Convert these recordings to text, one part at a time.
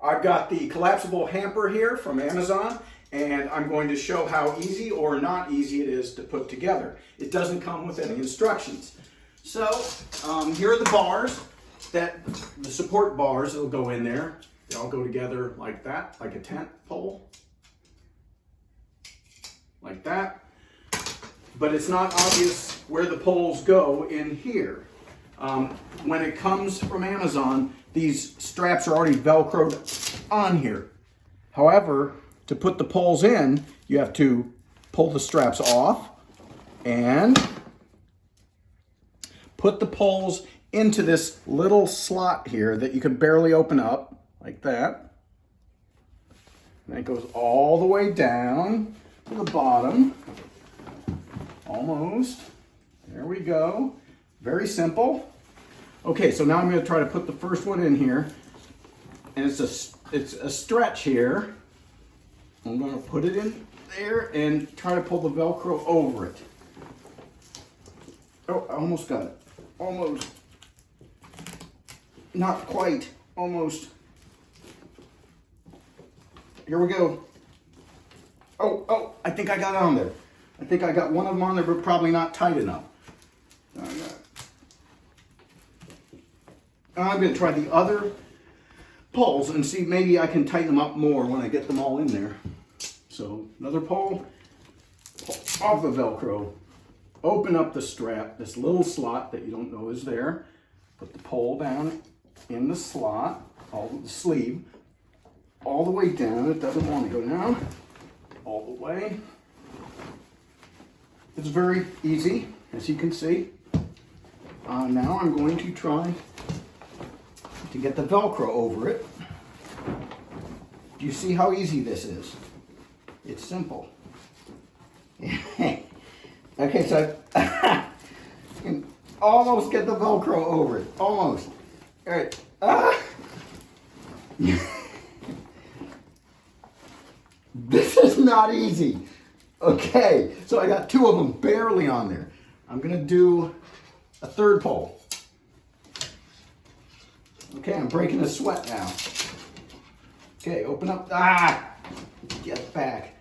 I've got the collapsible hamper here from Amazon, and I'm going to show how easy or not easy it is to put together. It doesn't come with any instructions. So here are the bars, the support bars that'll go in there. They all go together like that, like a tent pole, like that. But it's not obvious where the poles go in here. When it comes from Amazon, these straps are already Velcroed on here. However, to put the poles in, you have to pull the straps off and put the poles into this little slot here that you can barely open up, like that. And it goes all the way down to the bottom. Almost. There we go. Very simple. Okay, so now I'm going to try to put the first one in here. And it's a stretch here. I'm going to put it in there and try to pull the Velcro over it. Oh, I almost got it. Almost. Not quite. Almost. Here we go. Oh, I think I got it on there. I think I got one of them on there, but probably not tight enough. I'm going to try the other poles and see maybe I can tighten them up more when I get them all in there. So another pole, pull off the Velcro, open up the strap, this little slot that you don't know is there, put the pole down in the slot, the sleeve, all the way down. It doesn't want to go down, all the way. It's very easy, as you can see. Now I'm going to try to get the Velcro over it. Do you see how easy this is? It's simple. Okay, so I can almost get the Velcro over it. Almost. All right. This is not easy. Okay, so I got two of them barely on there. I'm gonna do a third pole. Okay, I'm breaking a sweat now. Okay, open up, get back.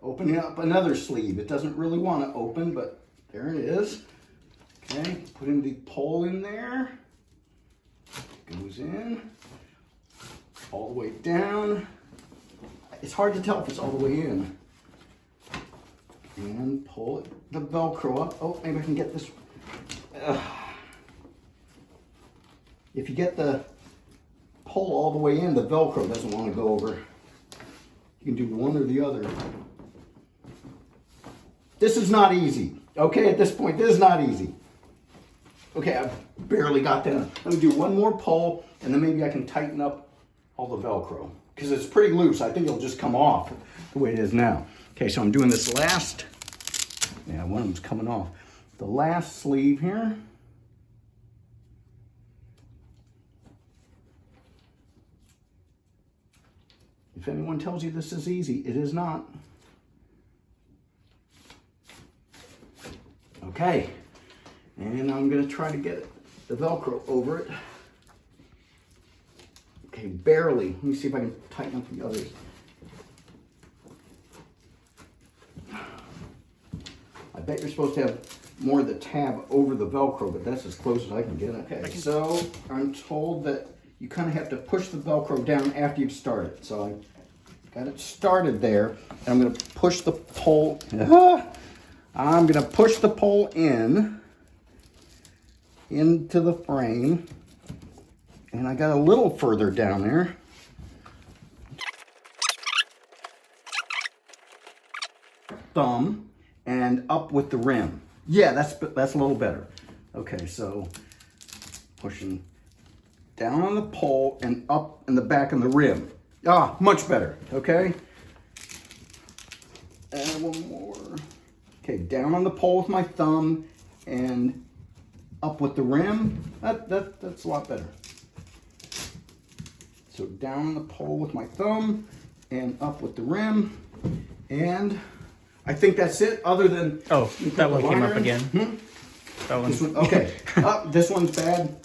Opening up another sleeve. It doesn't really want to open, but there it is. Okay, putting the pole in there. Goes in, all the way down. It's hard to tell if it's all the way in. And pull the Velcro up. Oh, maybe I can get this. If you get the pole all the way in, the Velcro doesn't want to go over. You can do one or the other. This is not easy. Okay, at this point, this is not easy. Okay, I've barely got that. Let me do one more pull, and then maybe I can tighten up all the Velcro. Because it's pretty loose. I think it'll just come off the way it is now. Okay, so I'm doing this last, one of them's coming off. The last sleeve here. If anyone tells you this is easy, it is not. Okay, and I'm gonna try to get the Velcro over it. Okay, barely. Let me see if I can tighten up the others. I bet you're supposed to have more of the tab over the Velcro, but that's as close as I can get. Okay, so I'm told that you kind of have to push the Velcro down after you've started. So I got it started there. And I'm going to push the pole. I'm going to push the pole into the frame. And I got a little further down there. Thumb and up with the rim. Yeah, that's a little better. Okay, so pushing down on the pole and up in the back of the rim. Much better, okay? And one more. Okay, down on the pole with my thumb and up with the rim. That's a lot better. So down on the pole with my thumb and up with the rim. And I think that's it, other than... Oh, that one came up again. That one. Okay. This one's bad.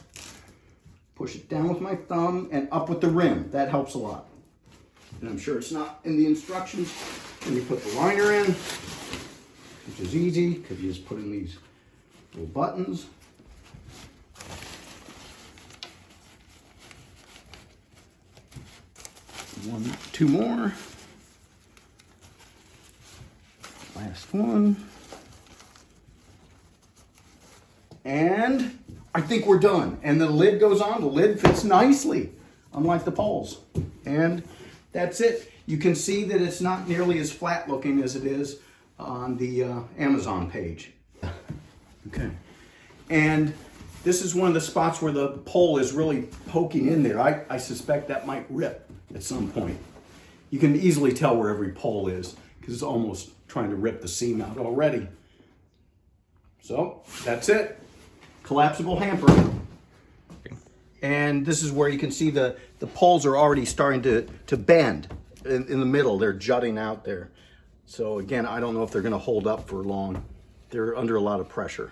Push push it down with my thumb and up with the rim. That helps a lot. And I'm sure it's not in the instructions. Then you put the liner in, which is easy because you just put in these little buttons. Two more. Last one. And I think we're done. And the lid goes on. The lid fits nicely, unlike the poles. And that's it. You can see that it's not nearly as flat looking as it is on the Amazon page. Okay. And this is one of the spots where the pole is really poking in there. I suspect that might rip at some point. You can easily tell where every pole is because it's almost trying to rip the seam out already. So that's it. Collapsible hamper. And this is where you can see the poles are already starting to bend in the middle. They're jutting out there. So again, I don't know if they're going to hold up for long. They're under a lot of pressure.